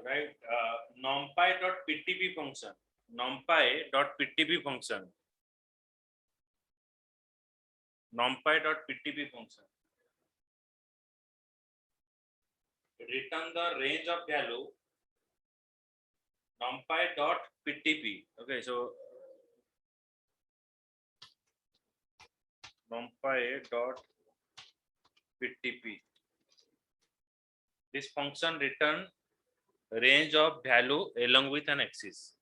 right? numpy.ptp function, numpy.ptp function, numpy.ptp function. Return the range of value numpy.ptp. Okay, so numpy.ptp. This function return range of value along with an axis.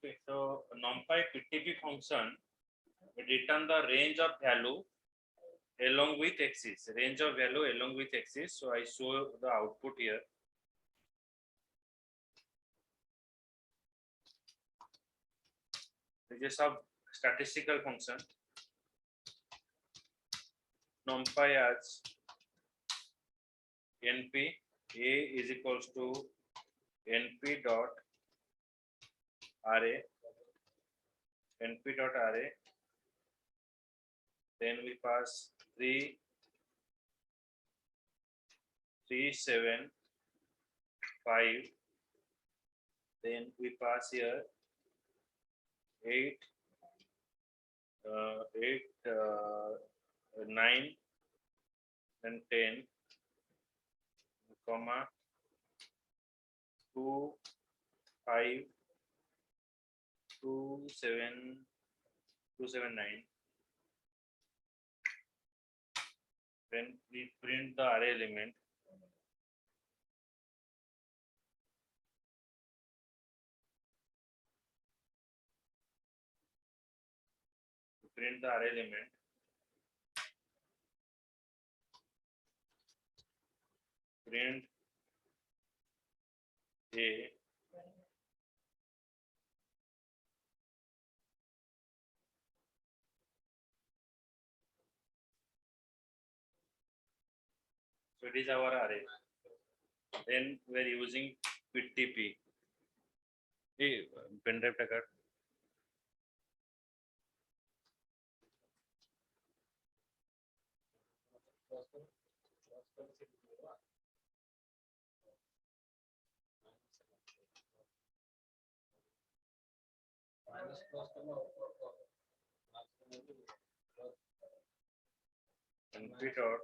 Okay, so numpy.ptp function return the range of value along with axis, range of value along with axis. So I show the output here. This is a statistical function. Numpy as np a is equals to np dot array, np dot array. Then we pass 3, 3, 7, 5. Then we pass here 8, 9 and 10, comma 2, 5, 2, 7, 2, 7, 9. Then we print the array element. Print the array element. Print a so it is our array. Then we are using PTP. Hey, pen drive tag. np dot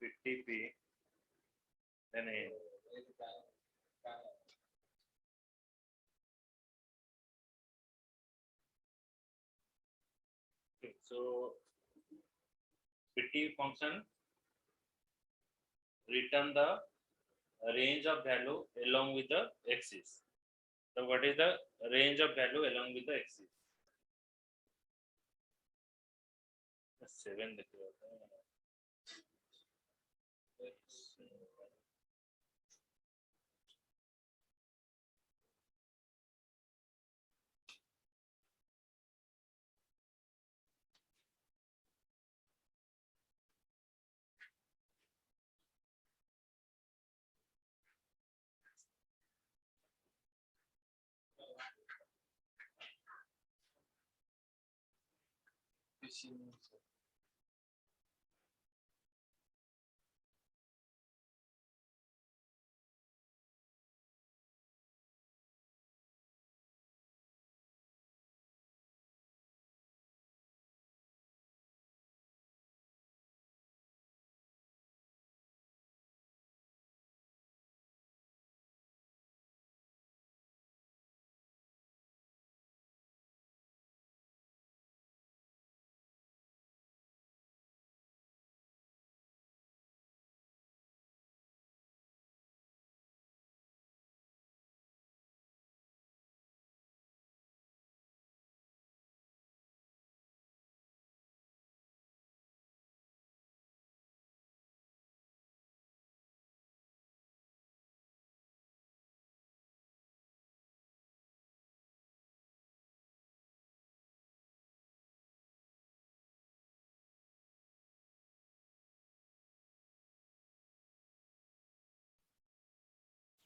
PTP then a. Okay, so PTP function return the range of value along with the axis. So what is the range of value along with the axis? 7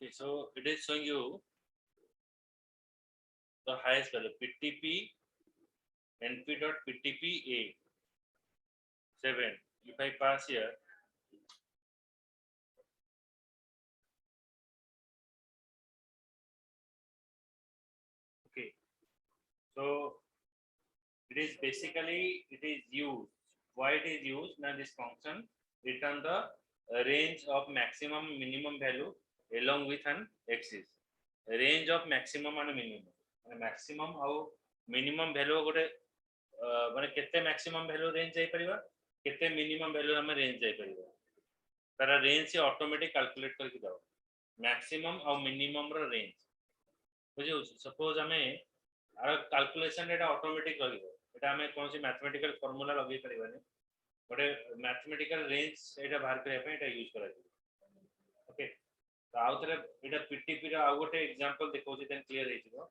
Okay, so it is showing you the highest value PTP np.ptp a 7. If I pass here, okay, so it is basically it is used. Why it is used? Now this function return the range of maximum minimum value along with an axis. Range of maximum and minimum. Maximum how minimum value गोटे माने केते maximum value range जाई परिबा केते minimum value हम range जाई परिबा तारा range से automatic calculate करके दाओ maximum और minimum रो range बुझियो suppose हमें आर calculation एटा automatic करिवो एटा हमें कौन सी mathematical formula लगे परिबानी गोटे mathematical range एटा बाहर करे पे एटा यूज करा ओके तो आउ थरे एटा पीटीपी रो आउ गोटे एग्जांपल देखौ जे देन क्लियर हे जिवो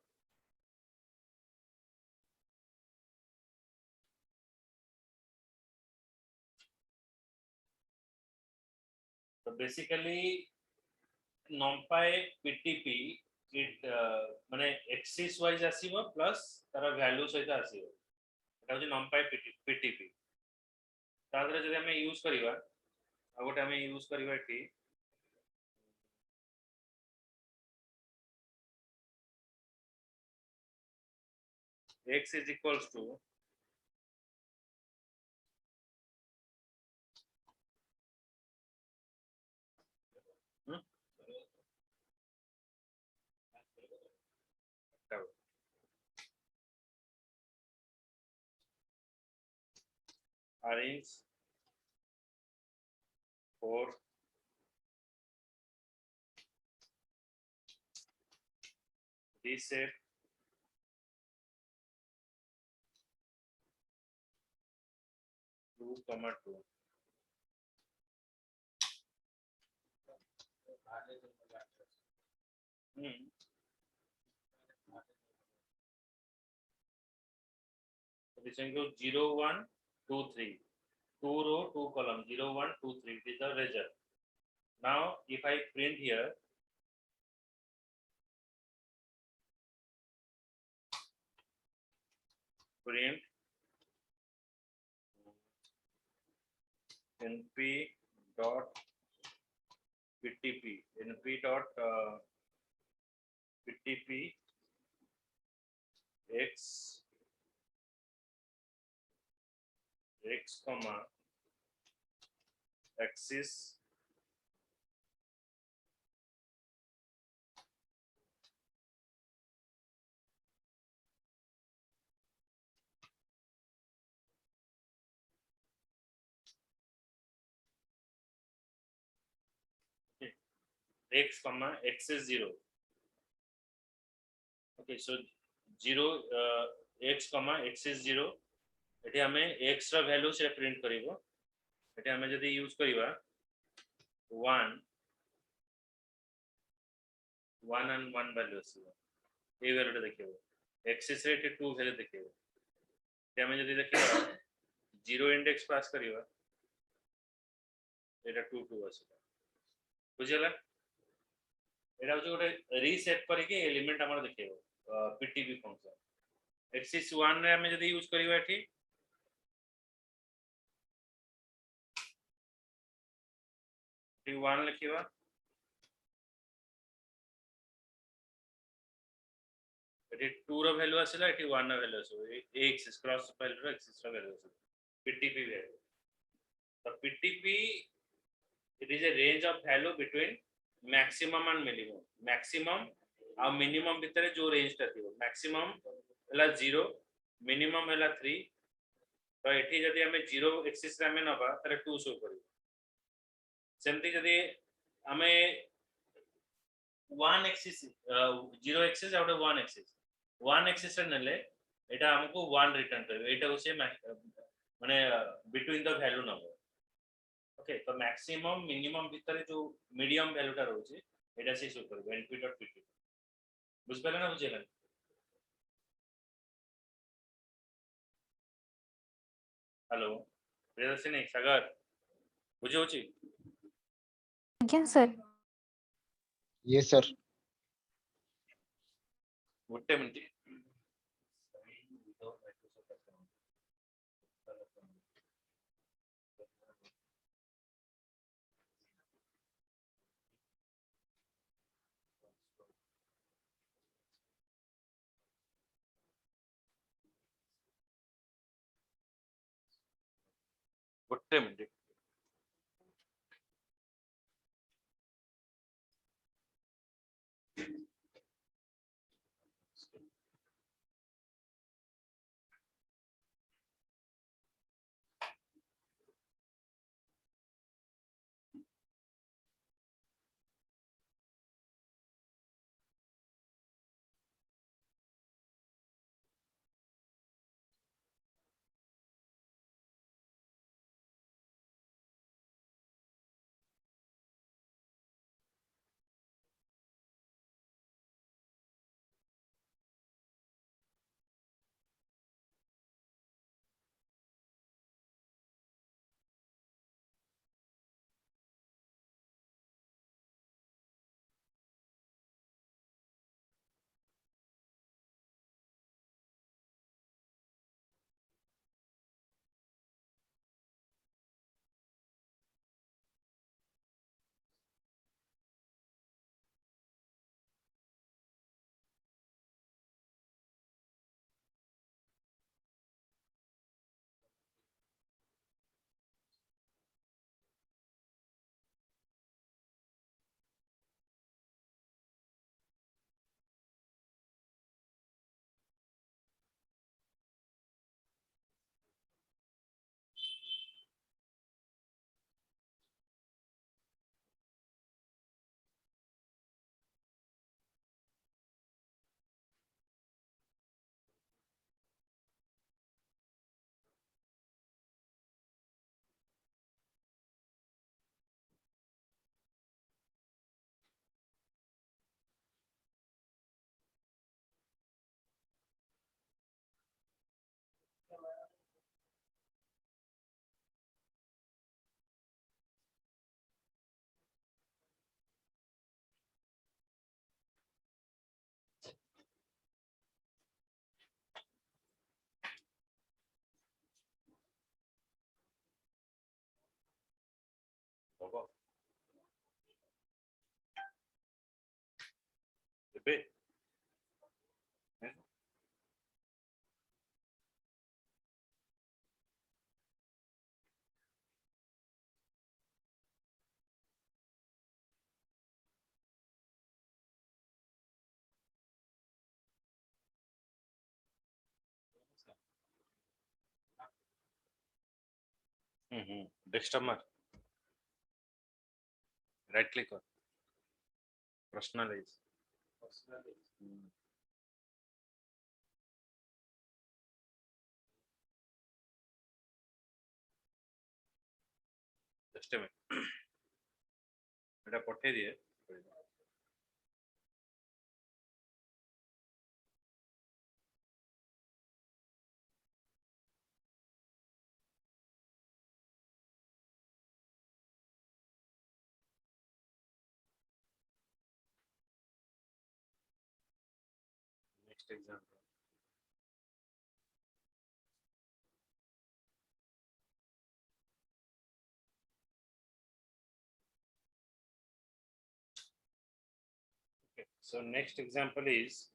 तो बेसिकली numpy ptp it माने एक्सिस वाइज आसीबो प्लस तार वैल्यू सहित आसीबो एटा होजे numpy ptp तादरे जदि हमें यूज करिवा आ गोटे हमें यूज करिवा एठी x is equals to arrange for this set two comma two so this includes 0 1 2 3 2 row 2 column 0 1 2 3 this is the result. Now if I print here print np dot ptp np dot ptp x comma axis x comma x is 0 okay so 0 x comma x is 0 एठी हमें x रा value से print करिवो एठी हमें जदी use करिवा 1 1 and 1 value आसीबो ए वैल्यू देखिबो एक्सिस रेट 2 वैल्यू देखिबो ते हमें जदी देखिबा 0 इंडेक्स पास करिवा एटा 2 2 आसीबो बुझियला एटा हो गोटे रीसेट करके एलिमेंट हमर देखिबो पीटीबी फंक्शन एक्सिस 1 रे हमें जदी यूज करिवा एठी 1 लिखिवा एटी 2 रो वैल्यू आसिला एटी 1 रो वैल्यू आसो ए एक्सिस क्रॉस वैल्यू रो एक्सिस रो वैल्यू आसो पीटीपी वैल्यू तो PTP it is a range of value between maximum and minimum maximum ଆଉ minimum ଭିତରେ जो range ଟା ଥିବ maximum ହେଲା 0 minimum ହେଲା 3 तो एठी जदि हमें 0 एक्सिस रे हमें नबा तारे 2 शो करियो सेमती जदि हमें 1 axis 0 axis out 1 axis 1 axis रे नेले एटा हमको 1 रिटर्न करबे एटा होसे माने between the value number okay तो मैक्सिमम मिनिमम भीतर जो मीडियम वैल्यू टा रहउची एटा से शो करबे np.pt बुझ पाले ना बुझेला हेलो प्रियदर्शनी सागर बुझे होची ଆଜ୍ଞା ସାର୍ Yes, sir. ଗୋଟେ ମିନିଟ ଗୋଟେ ମିନିଟ बाबा ଏବେ डेस्कटॉप मार राइट क्लिक कर पर्सनलाइज जस्ट अ मिनट एटा पठे दिए next example Okay, so next example is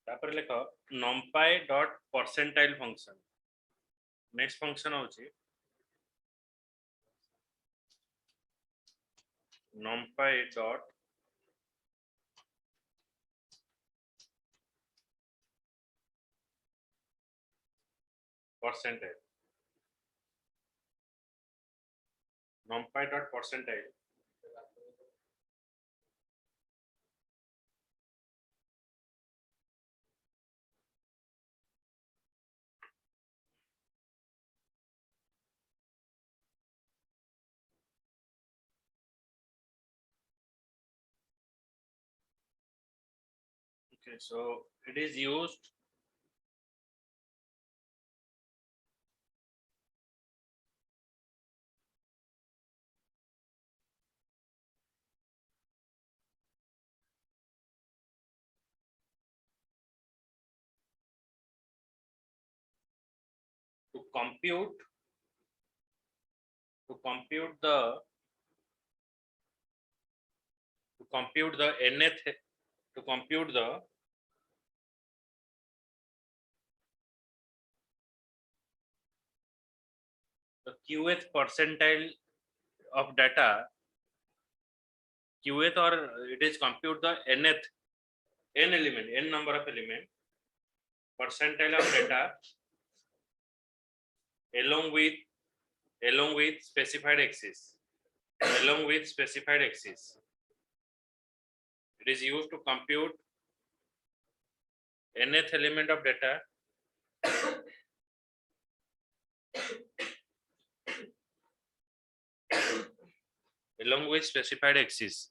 तापर लेख numpy dot percentile function next function होची numpy dot percentile numpy dot percentile okay so it is used to compute to compute the to compute the nth to compute the qth percentile of data qth or it is compute the nth n element n number of element percentile of data along with specified axis along with specified axis it is used to compute nth element of data along with specified axis.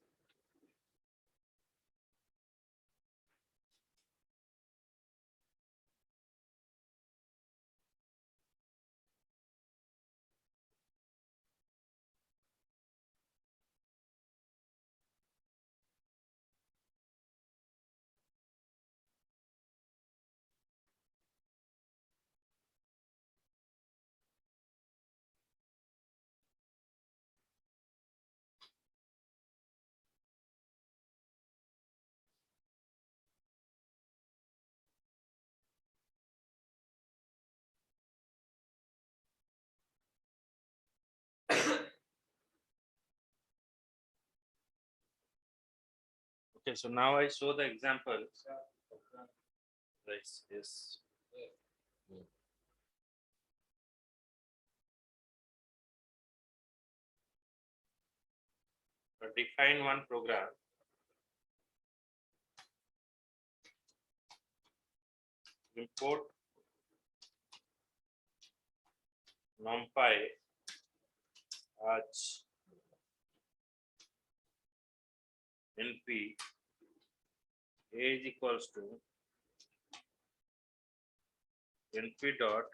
Okay, so now I show the example. Yes. Define one program. Import numpy as np a is equals to np dot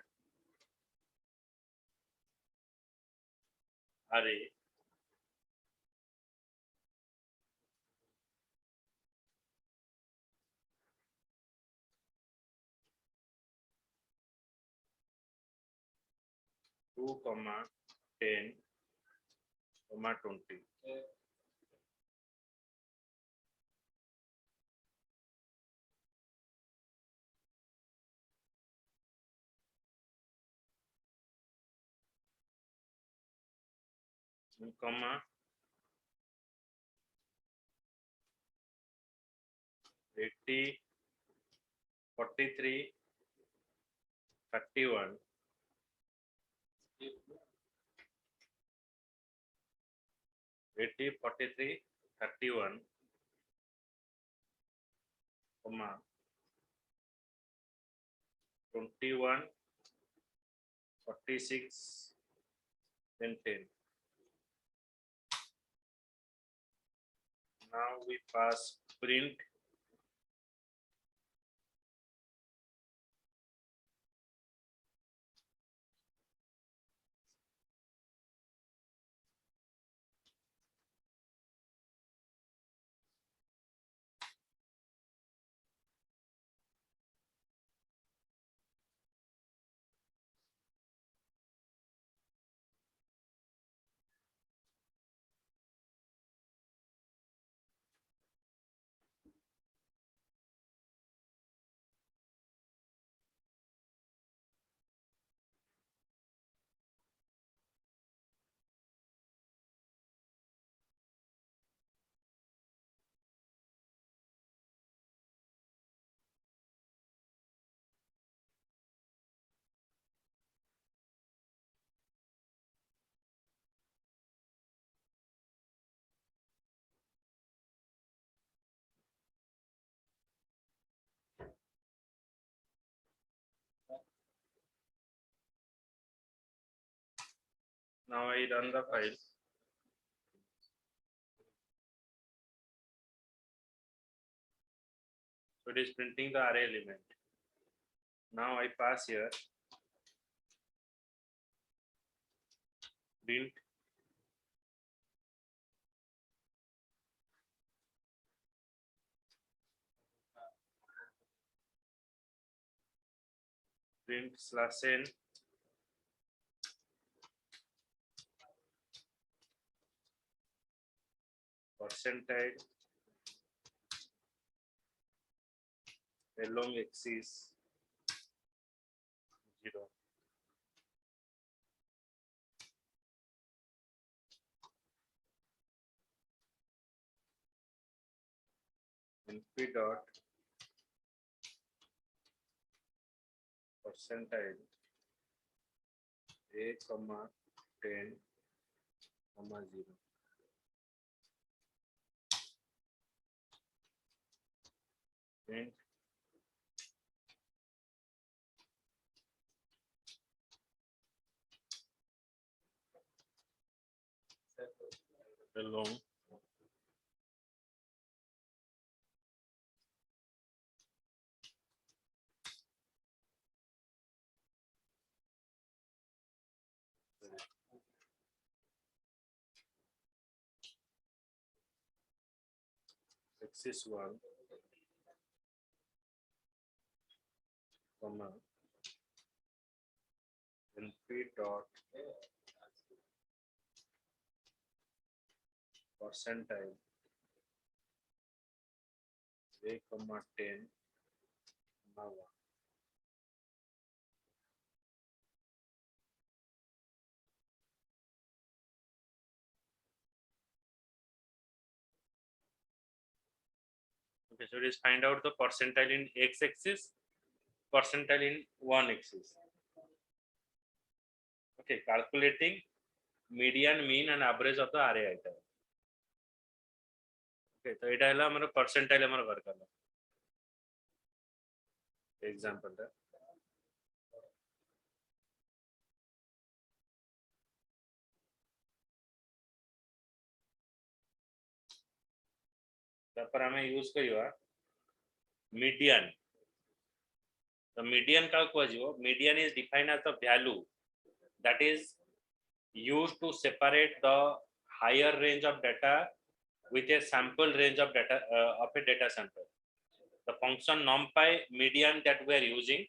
array two comma 10 comma 20. comma 80, 43, 31, 80, 43, 31, comma 21, 46, then 10. Now we pass print now I run the file. So it is printing the array element. Now I pass here print /n percentile along axis 0. np dot percentile a comma 10 comma 0. Print along axis 1 comma np dot percentile a comma 10 comma 1. Okay, so it is find out the percentile in x-axis, percentile in y-axis. Okay, calculating median, mean and average of the array item. Okay, so এটা হলো আমরা percentile আমরা বার করলাম এক্সাম্পলটা। তারপর আমি use করিবা median. The median কাউ কুহাଯିବ, median is defined as the value that is used to separate the higher range of data with a sample range of data of a data sample. The function numpy median that we are using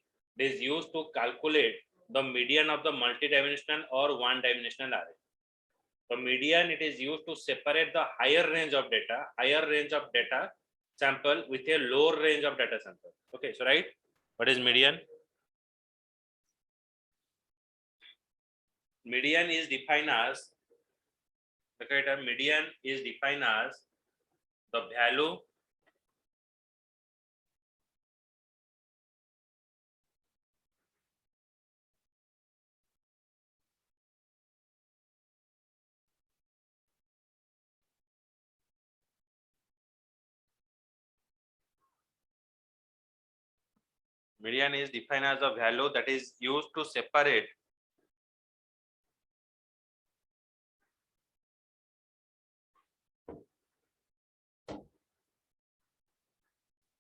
is used to calculate the median of the multidimensional or one-dimensional array. The median, it is used to separate the higher range of data sample with a lower range of data sample. Okay, so right, what is median? Median is defined as The criteria median is defined as the value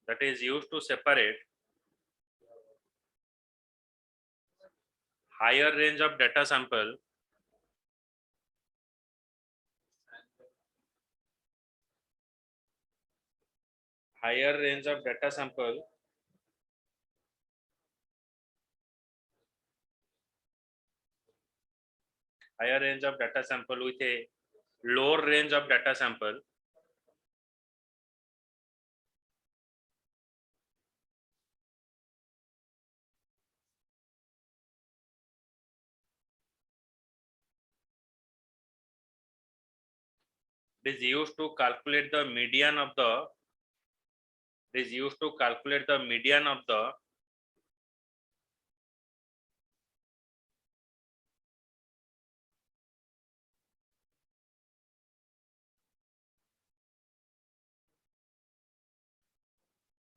that is used to separate higher range of data sample with a lower range of data sample is used to calculate the median of the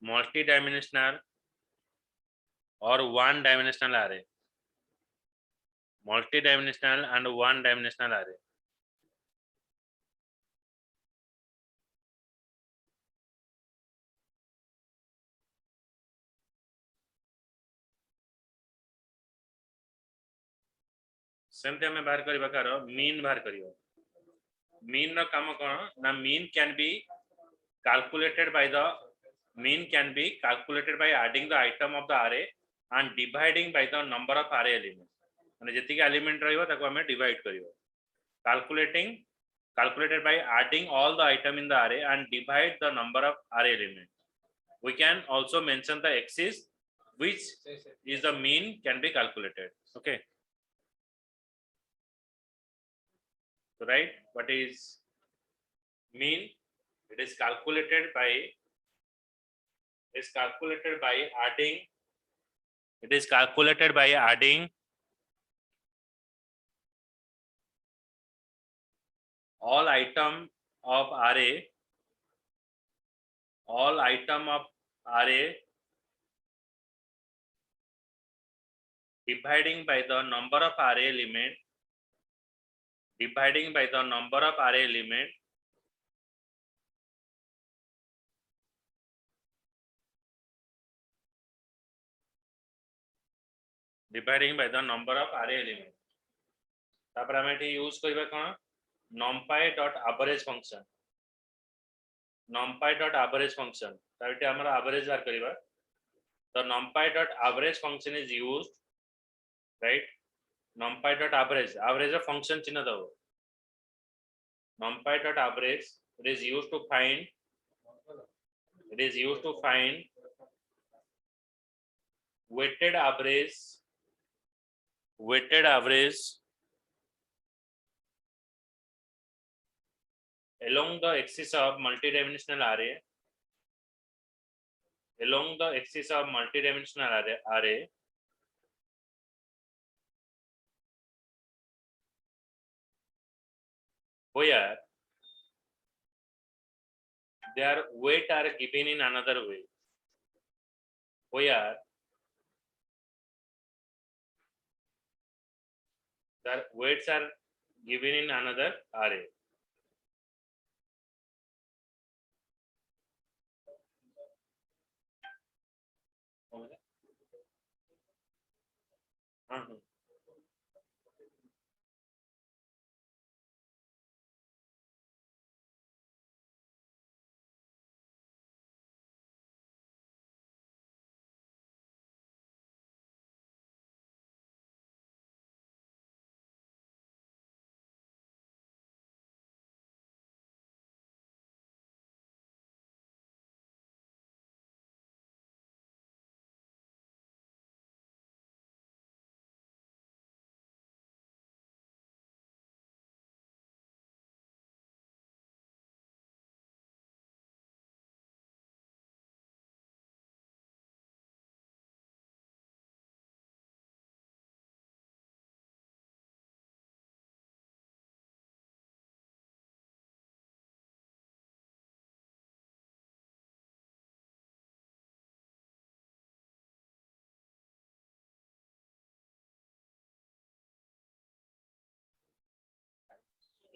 multi-dimensional or one-dimensional array. Multi-dimensional and one-dimensional array. सेमती हमें बाहर करबा car mean बाहर करियो mean रो काम कोन ना mean can be calculated by adding the item of the array and dividing by the number of array elements माने जति एलिमेंट रहइबो ताको हमें डिवाइड करियो calculated by adding all the item in the array and divide the number of array elements. We can also mention the axis which is the mean can be calculated. Okay, so right, what is mean? It is calculated by adding all item of array dividing by the number of array element तापर हमें एठी use करबा कोन numpy.average function तापर हमरा average बार करबा the numpy.average function is used, right? numpy.average a function चिन्ह दो numpy.average it is used to find weighted average along the axis of multidimensional array where their weight are given in another way. Where their weights are given in another array.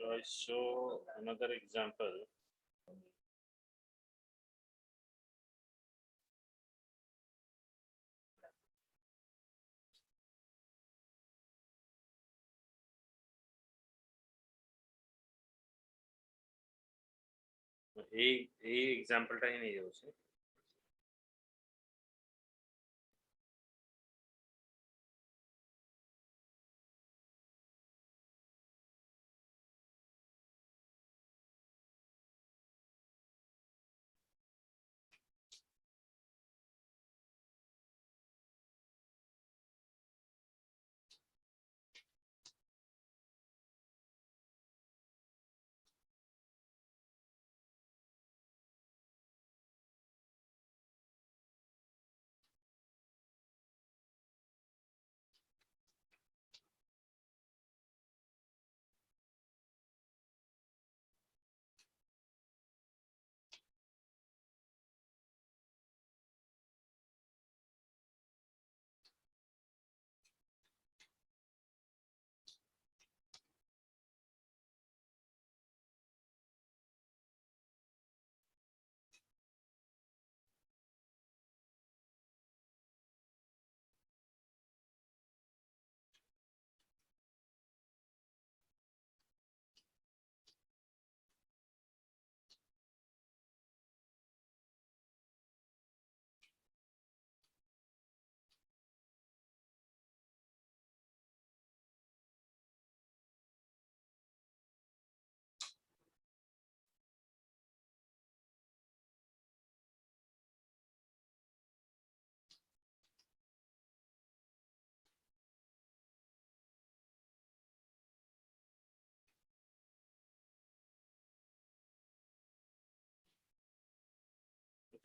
So I show another example. এই এক্সাম্পলটাই নিয়ে যাচ্ছে।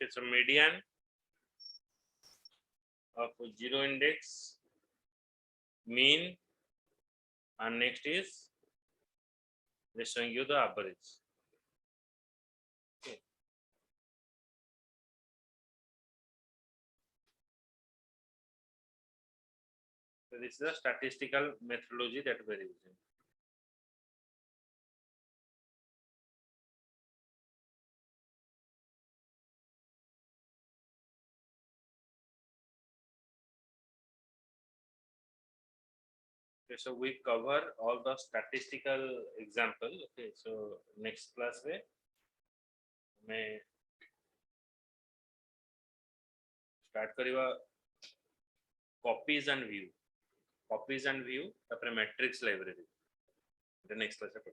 Okay, so median of zero index, mean, and next is they're showing you the average. Okay. So this is a statistical methodology that we're using. Okay, so we cover all the statistical example. Okay, so next class में मैं start करिवा copies and view तापर matrix library. The next class है